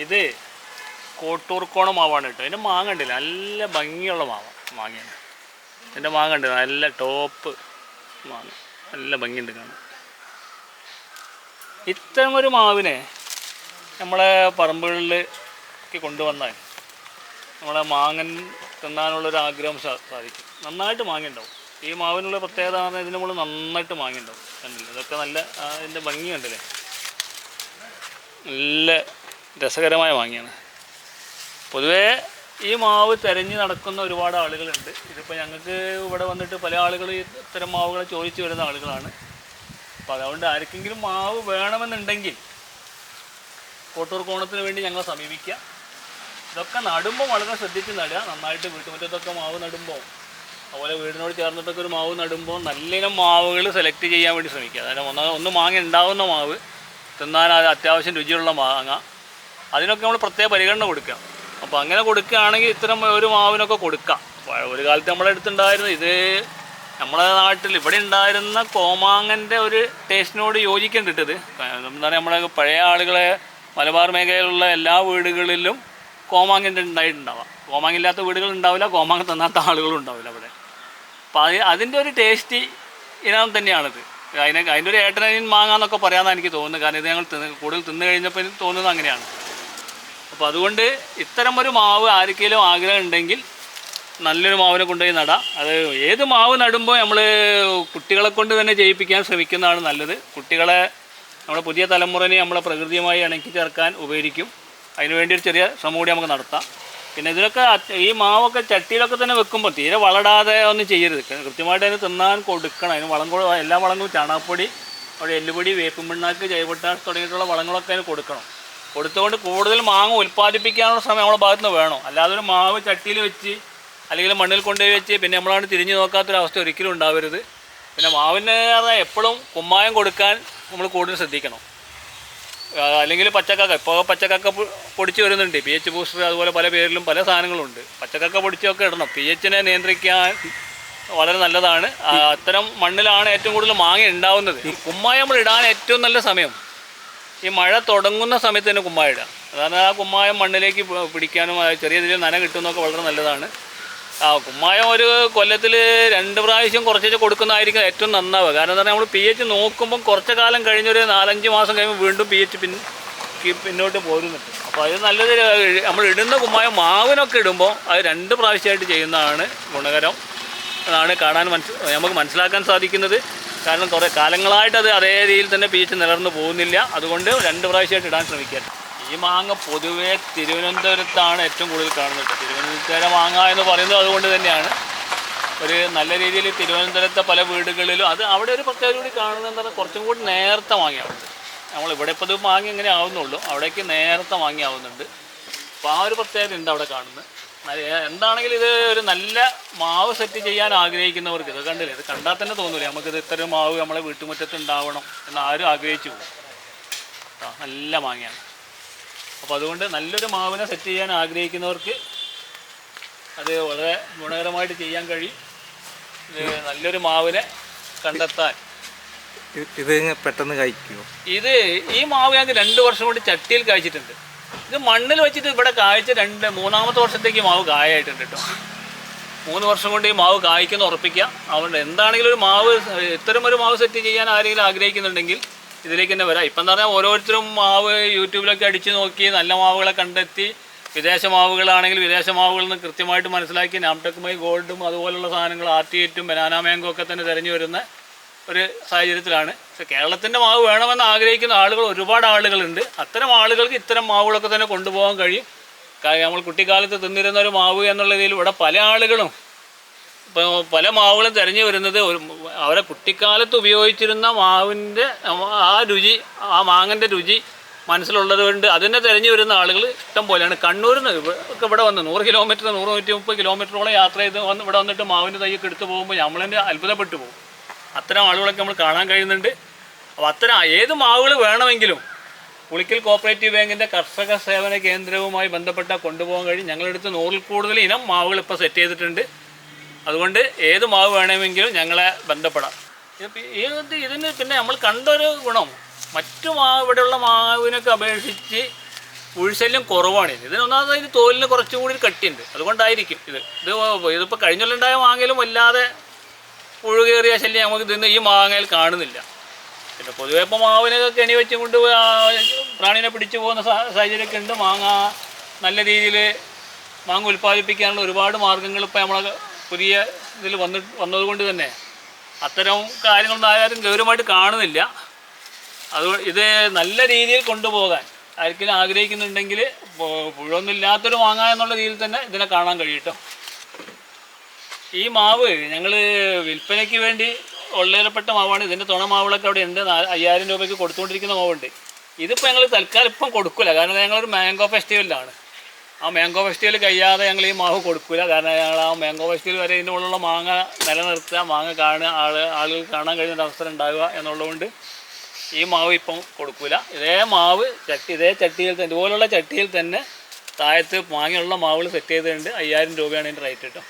ഇത് കോട്ടൂർക്കോണം മാവാണ് കേട്ടോ. ഇതിൻ്റെ മാങ്ങ ഉണ്ടല്ലോ നല്ല ഭംഗിയുള്ള മാങ്ങയാണ്. ഇതിൻ്റെ മാങ്ങ ഉണ്ട് നല്ല ടോപ്പ് മാങ്ങ, നല്ല ഭംഗിയുണ്ട് കാണാൻ. ഇത്തരമൊരു മാവിനെ നമ്മളെ പറമ്പുകളിലേക്ക് കൊണ്ടുവന്നാൽ നമ്മളെ മാങ്ങൻ തിന്നാനുള്ളൊരു ആഗ്രഹം സാധിക്കും. നന്നായിട്ട് മാങ്ങയുണ്ടാവും. ഈ മാവിനുള്ള പ്രത്യേകത പറഞ്ഞാൽ ഇതിന് മുകളിൽ നന്നായിട്ട് മാങ്ങയുണ്ടാവും. കണ്ടില്ല, ഇതൊക്കെ നല്ല അതിൻ്റെ ഭംഗി കണ്ടില്ലേ, നല്ല രസകരമായ മാങ്ങയാണ്. പൊതുവേ ഈ മാവ് തിരഞ്ഞ് നടക്കുന്ന ഒരുപാട് ആളുകളുണ്ട്. ഇതിപ്പോൾ ഞങ്ങൾക്ക് ഇവിടെ വന്നിട്ട് പല ആളുകൾ ഇത്തരം മാവുകളെ ചോദിച്ചു വരുന്ന ആളുകളാണ്. അപ്പോൾ അതുകൊണ്ട് ആർക്കെങ്കിലും മാവ് വേണമെന്നുണ്ടെങ്കിൽ കോട്ടൂർക്കോണത്തിന് വേണ്ടി ഞങ്ങളെ സമീപിക്കുക. ഇതൊക്കെ നടുമ്പോൾ വളരെ ശ്രദ്ധിച്ച് നടുക. നന്നായിട്ട് വീട്ടുമുറ്റത്തൊക്കെ മാവ് നടുമ്പോൾ, അതുപോലെ വീടിനോട് ചേർന്നിട്ടൊക്കെ ഒരു മാവ് നടുമ്പോൾ നല്ലിനം മാവുകൾ സെലക്ട് ചെയ്യാൻ വേണ്ടി ശ്രമിക്കുക. അതായത് ഒന്ന് മാങ്ങ ഉണ്ടാവുന്ന മാവ്, തിന്നാൻ അത്യാവശ്യം രുചിയുള്ള മാങ്ങ, അതിനൊക്കെ നമ്മൾ പ്രത്യേക പരിഗണന കൊടുക്കുക. അപ്പോൾ അങ്ങനെ കൊടുക്കുകയാണെങ്കിൽ ഇത്തരം ഒരു മാവിനൊക്കെ കൊടുക്കാം. ഒരു കാലത്ത് നമ്മളെ അടുത്തുണ്ടായിരുന്നു ഇത് നമ്മളെ നാട്ടിൽ ഇവിടെ ഉണ്ടായിരുന്ന കോമാങ്ങൻ്റെ ഒരു ടേസ്റ്റിനോട് യോജിക്കേണ്ടിട്ടത്. എന്താ പറയുക, നമ്മളെ പഴയ ആളുകളെ മലബാർ മേഖലയിലുള്ള എല്ലാ വീടുകളിലും കോമാങ്ങൻ്റെ ഉണ്ടായിട്ടുണ്ടാവാം. കോമാങ്ങില്ലാത്ത വീടുകൾ ഉണ്ടാവില്ല, കോമാങ്ങ തന്നാത്ത ആളുകളും ഉണ്ടാവില്ല അവിടെ. അപ്പോൾ അതിൻ്റെ ഒരു ടേസ്റ്റ് ഇനം തന്നെയാണിത്. അതിൻ്റെ ഒരു ഏട്ടനീൻ മാങ്ങ എന്നൊക്കെ പറയാമെന്നാണ് എനിക്ക് തോന്നുന്നത്. കാരണം ഇത് ഞങ്ങൾ കൂടുതൽ തിന്നു കഴിഞ്ഞപ്പോൾ തോന്നുന്നത് അങ്ങനെയാണ്. അപ്പോൾ അതുകൊണ്ട് ഇത്തരം ഒരു മാവ് ആർക്കെങ്കിലും ആഗ്രഹം ഉണ്ടെങ്കിൽ നല്ലൊരു മാവിനെ കൊണ്ടുപോയി നടാം. അത് ഏത് മാവ് നടുമ്പോൾ നമ്മൾ കുട്ടികളെ കൊണ്ട് തന്നെ ചെയ്യിപ്പിക്കാൻ ശ്രമിക്കുന്നതാണ് നല്ലത്. കുട്ടികളെ നമ്മുടെ പുതിയ തലമുറനെ നമ്മളെ പ്രകൃതിയുമായി ഇണക്കി ചേർക്കാൻ ഉപകരിക്കും. അതിനുവേണ്ടി ഒരു ചെറിയ ശ്രമം കൂടി നമുക്ക് നടത്താം. പിന്നെ ഇതിലൊക്കെ ഈ മാവൊക്കെ ചട്ടിയിലൊക്കെ തന്നെ വെക്കുമ്പോൾ തീരെ വളടാതെ ഒന്നും ചെയ്യരുത്. കൃത്യമായിട്ട് അതിന് തിന്നാൻ കൊടുക്കണം. അതിന് വളം എല്ലാ വളങ്ങളും ചാണകപ്പൊടി, അവിടെ എല്ലുപൊടി, വേപ്പും പിണ്ണാക്ക്, ജൈവപ്പൊട്ടാഷ് തുടങ്ങിയിട്ടുള്ള വളങ്ങളൊക്കെ അതിന് കൊടുക്കണം. കൊടുത്തുകൊണ്ട് കൂടുതൽ മാങ്ങ ഉൽപ്പാദിപ്പിക്കാനുള്ള സമയം നമ്മുടെ ഭാഗത്ത് നിന്ന് വേണം. അല്ലാതെ ഒരു മാവ് ചട്ടിയിൽ വെച്ച് അല്ലെങ്കിൽ മണ്ണിൽ കൊണ്ടുപോയി വെച്ച് പിന്നെ നമ്മളാണ് തിരിഞ്ഞു നോക്കാത്തൊരവസ്ഥ ഒരിക്കലും ഉണ്ടാവരുത്. പിന്നെ മാവിന് എപ്പോഴും കുമ്മായം കൊടുക്കാൻ നമ്മൾ കൂടുതൽ ശ്രദ്ധിക്കണം. അല്ലെങ്കിൽ പച്ചക്കക്ക, ഇപ്പോൾ പച്ചക്കക്ക പൊടിച്ച് വരുന്നുണ്ട്, pH ബൂസ്റ്റർ, അതുപോലെ പല പേരിലും പല സാധനങ്ങളുണ്ട്. പച്ചക്കക്ക പൊടിച്ചൊക്കെ ഇടണം. pHനെ നിയന്ത്രിക്കാൻ വളരെ നല്ലതാണ്. അത്തരം മണ്ണിലാണ് ഏറ്റവും കൂടുതൽ മാങ്ങ ഉണ്ടാവുന്നത്. ഈ കുമ്മായം നമ്മൾ ഇടാൻ ഏറ്റവും നല്ല സമയം ഈ മഴ തുടങ്ങുന്ന സമയത്ത് തന്നെ കുമ്മായം ഇടുക. അതാണ് ആ കുമ്മായം മണ്ണിലേക്ക് പിടിക്കാനും ചെറിയ രീതിയിൽ നന കിട്ടുന്നതൊക്കെ വളരെ നല്ലതാണ്. കുമ്മായം ഒരു കൊല്ലത്തിൽ 2 പ്രാവശ്യം കുറച്ച് കൊടുക്കുന്നതായിരിക്കും ഏറ്റവും നന്നാവുക. കാരണം എന്താ പറഞ്ഞാൽ നമ്മൾ pH നോക്കുമ്പം കുറച്ച് കാലം കഴിഞ്ഞൊരു 4-5 മാസം കഴിയുമ്പോൾ വീണ്ടും pH പിന്നോട്ട് പോരുന്നുണ്ട്. അപ്പോൾ അത് നല്ലത്. നമ്മൾ ഇടുന്ന കുമ്മായം മാവിനൊക്കെ ഇടുമ്പോൾ അത് 2 പ്രാവശ്യമായിട്ട് ചെയ്യുന്നതാണ് ഗുണകരം എന്നാണ് നമുക്ക് മനസ്സിലാക്കാൻ സാധിക്കുന്നത്. കാരണം കുറേ കാലങ്ങളായിട്ട് അത് അതേ രീതിയിൽ തന്നെ pH നിലർന്നു പോകുന്നില്ല. അതുകൊണ്ട് 2 പ്രാവശ്യമായിട്ട് ഇടാൻ ശ്രമിക്കുക. ഈ മാങ്ങ പൊതുവേ തിരുവനന്തപുരത്താണ് ഏറ്റവും കൂടുതൽ കാണുന്നത്. തിരുവനന്തപുരം മാങ്ങ എന്ന് പറയുന്നത് അതുകൊണ്ട് തന്നെയാണ്. ഒരു നല്ല രീതിയിൽ തിരുവനന്തപുരത്തെ പല വീടുകളിലും അത് അവിടെ ഒരു പ്രത്യേകത കൂടി കാണുന്നത് എന്താ പറയുക, കുറച്ചും കൂടി നേരത്തെ മാങ്ങയാവുന്നത്. നമ്മളിവിടെ ഇപ്പോൾ ഇത് മാങ്ങ എങ്ങനെ ആവുന്നുള്ളൂ, അവിടേക്ക് നേരത്തെ മാങ്ങയാവുന്നുണ്ട്. അപ്പോൾ ആ ഒരു പ്രത്യേകത ഉണ്ട് അവിടെ കാണുന്നത്. എന്താണെങ്കിലും ഇത് ഒരു നല്ല മാവ് സെറ്റ് ചെയ്യാൻ ആഗ്രഹിക്കുന്നവർക്ക് ഇത് കണ്ടില്ലേ, ഇത് കണ്ടാൽ തന്നെ തോന്നില്ലേ നമുക്കിത് ഇത്തരം മാവ് നമ്മളെ വീട്ടുമുറ്റത്ത് ഉണ്ടാവണം എന്ന് ആരും ആഗ്രഹിച്ചു പോകും. നല്ല മാങ്ങയാണ്. അപ്പോൾ അതുകൊണ്ട് നല്ലൊരു മാവിനെ സെറ്റ് ചെയ്യാൻ ആഗ്രഹിക്കുന്നവർക്ക് അത് വളരെ ഗുണകരമായിട്ട് ചെയ്യാൻ കഴിയും. ഇത് നല്ലൊരു മാവിനെ കണ്ടെത്താൻ. ഇത് പെട്ടെന്ന് കായ്ക്കുമോ? ഈ മാവ് ഞങ്ങൾക്ക് 2 വർഷം കൊണ്ട് ചട്ടിയിൽ കായ്ച്ചിട്ടുണ്ട്. ഇത് മണ്ണിൽ വെച്ചിട്ട് ഇവിടെ കായ്ച്ച 3-ാമത്തെ വർഷത്തേക്ക് മാവ് കായായിട്ടുണ്ട് കേട്ടോ. 3 വർഷം കൊണ്ട് ഈ മാവ് കായ്ക്കുന്ന ഉറപ്പിക്കുക. അതുകൊണ്ട് എന്താണെങ്കിലും ഒരു മാവ് ഇത്തരം ഒരു മാവ് സെറ്റ് ചെയ്യാൻ ആരെങ്കിലും ആഗ്രഹിക്കുന്നുണ്ടെങ്കിൽ ഇതിലേക്ക് തന്നെ വരാം. ഇപ്പം എന്താ പറഞ്ഞാൽ ഓരോരുത്തരും മാവ് യൂട്യൂബിലൊക്കെ അടിച്ച് നോക്കി നല്ല മാവുകളെ കണ്ടെത്തി വിദേശ മാവുകളാണെങ്കിൽ വിദേശ മാവുകളിൽ നിന്ന് കൃത്യമായിട്ട് മനസ്സിലാക്കി നാംടെക്കുമായി ഗോൾഡും അതുപോലുള്ള സാധനങ്ങൾ RT8ഉം ബനാന മാംഗോ ഒക്കെ തന്നെ തിരഞ്ഞു വരുന്ന ഒരു സാഹചര്യത്തിലാണ്. പക്ഷേ കേരളത്തിൻ്റെ മാവ് വേണമെന്ന് ആഗ്രഹിക്കുന്ന ആളുകൾ ഒരുപാട് ആളുകളുണ്ട്. അത്തരം ആളുകൾക്ക് ഇത്തരം മാവുകളൊക്കെ തന്നെ കൊണ്ടുപോകാൻ കഴിയും. നമ്മൾ കുട്ടിക്കാലത്ത് തിന്നിരുന്ന ഒരു മാവ് എന്നുള്ള രീതിയിൽ ഇവിടെ പല ആളുകളും ഇപ്പോൾ പല മാവുകളും തിരഞ്ഞു വരുന്നത് അവരെ കുട്ടിക്കാലത്ത് ഉപയോഗിച്ചിരുന്ന മാവിൻ്റെ ആ രുചി, ആ മാങ്ങൻ്റെ രുചി മനസ്സിലുള്ളത് കൊണ്ട് അതിനെ തിരഞ്ഞു വരുന്ന ആളുകൾ ഇഷ്ടം പോലെയാണ്. കണ്ണൂരിൽ നിന്ന് ഒക്കെ ഇവിടെ വന്ന് 100 കിലോമീറ്റർ 100-130 കിലോമീറ്ററോളം യാത്ര ചെയ്ത് ഇവിടെ വന്നിട്ട് മാവിൻ്റെ തൈയൊക്കെ എടുത്ത് പോകുമ്പോൾ നമ്മളെന്നെ അത്ഭുതപ്പെട്ടു പോകും. അത്തരം ആളുകളൊക്കെ നമ്മൾ കാണാൻ കഴിയുന്നുണ്ട്. അപ്പോൾ അത്തരം ഏത് മാവുകൾ വേണമെങ്കിലും പുളിക്കൽ കോപ്പറേറ്റീവ് ബാങ്കിൻ്റെ കർഷക സേവന കേന്ദ്രവുമായി ബന്ധപ്പെട്ട കൊണ്ടുപോകാൻ കഴിയും. ഞങ്ങളെടുത്ത് 100-ൽ കൂടുതൽ ഇനം മാവുകൾ ഇപ്പോൾ സെറ്റ് ചെയ്തിട്ടുണ്ട്. അതുകൊണ്ട് ഏത് മാവ് വേണമെങ്കിലും ഞങ്ങളെ ബന്ധപ്പെടാം. ഇതിന് പിന്നെ നമ്മൾ കണ്ടൊരു ഗുണം മറ്റു ഇവിടെയുള്ള മാവിനൊക്കെ അപേക്ഷിച്ച് പുഴുശല്യം കുറവാണ്. ഇതിനൊന്നാമത് അതിന് തോലിന് കുറച്ചും കൂടി ഒരു കട്ടിയുണ്ട്, അതുകൊണ്ടായിരിക്കും ഇതിപ്പോൾ കഴിഞ്ഞുണ്ടായ മാങ്ങയിലും വല്ലാതെ പുഴു കയറിയ ശല്യം നമുക്ക് ഇതിന്ന് ഈ മാങ്ങയിൽ കാണുന്നില്ല. പിന്നെ പൊതുവെ ഇപ്പോൾ മാവിനൊക്കെ കെണി വെച്ചും കൊണ്ട് പ്രാണിനെ പിടിച്ചു പോകുന്ന സാഹചര്യമൊക്കെ ഉണ്ട്. മാങ്ങ നല്ല രീതിയിൽ മാങ്ങ ഉൽപ്പാദിപ്പിക്കാനുള്ള ഒരുപാട് മാർഗ്ഗങ്ങൾ ഇപ്പോൾ നമ്മളെ പുതിയ ഇതിൽ വന്നതുകൊണ്ട് തന്നെ അത്തരം കാര്യങ്ങളൊന്നും ആരും ഗൗരവമായിട്ട് കാണുന്നില്ല. അതുകൊണ്ട് ഇത് നല്ല രീതിയിൽ കൊണ്ടുപോകാൻ ആർക്കെങ്കിലും ആഗ്രഹിക്കുന്നുണ്ടെങ്കിൽ പുഴൊന്നും ഇല്ലാത്തൊരു മാങ്ങ എന്നുള്ള രീതിയിൽ തന്നെ ഇതിനെ കാണാൻ കഴിയട്ടോ. ഈ മാവ് ഞങ്ങൾ വിൽപ്പനയ്ക്ക് വേണ്ടി ഉള്ളേരപ്പെട്ട മാവാണ്. ഇതിൻ്റെ തുണ മാവുകളൊക്കെ അവിടെ ഉണ്ട്. 5000 രൂപയ്ക്ക് കൊടുത്തുകൊണ്ടിരിക്കുന്ന മാവുണ്ട്. ഇതിപ്പോൾ ഞങ്ങൾ തൽക്കാലം ഇപ്പം കൊടുക്കില്ല, കാരണം ഞങ്ങളൊരു മാംഗോ ഫെസ്റ്റിവലിലാണ്. ആ മാംഗോ ഫെസ്റ്റിവൽ കഴിയാതെ ഞങ്ങൾ ഈ മാവ് കൊടുക്കില്ല. കാരണം ഞങ്ങൾ ആ മാംഗോ ഫെസ്റ്റിവൽ വരെ ഇതിൻ്റെ ഉള്ളിലുള്ള മാങ്ങ നിലനിർത്തുക, മാങ്ങ കാണുക, ആളുകൾ കാണാൻ കഴിയുന്ന അവസരം ഉണ്ടാകുക എന്നുള്ളതുകൊണ്ട് ഈ മാവ് ഇപ്പം കൊടുക്കില്ല. ഇതേ മാവ് ഇതേ ചട്ടിയിൽ തന്നെ, ഇതുപോലുള്ള ചട്ടിയിൽ തന്നെ താഴത്ത് മാങ്ങയുള്ള മാവുകൾ സെറ്റ് ചെയ്തിട്ടുണ്ട്. 5000 രൂപയാണ് ഇതിൻ്റെ റേറ്റ് കേട്ടോ.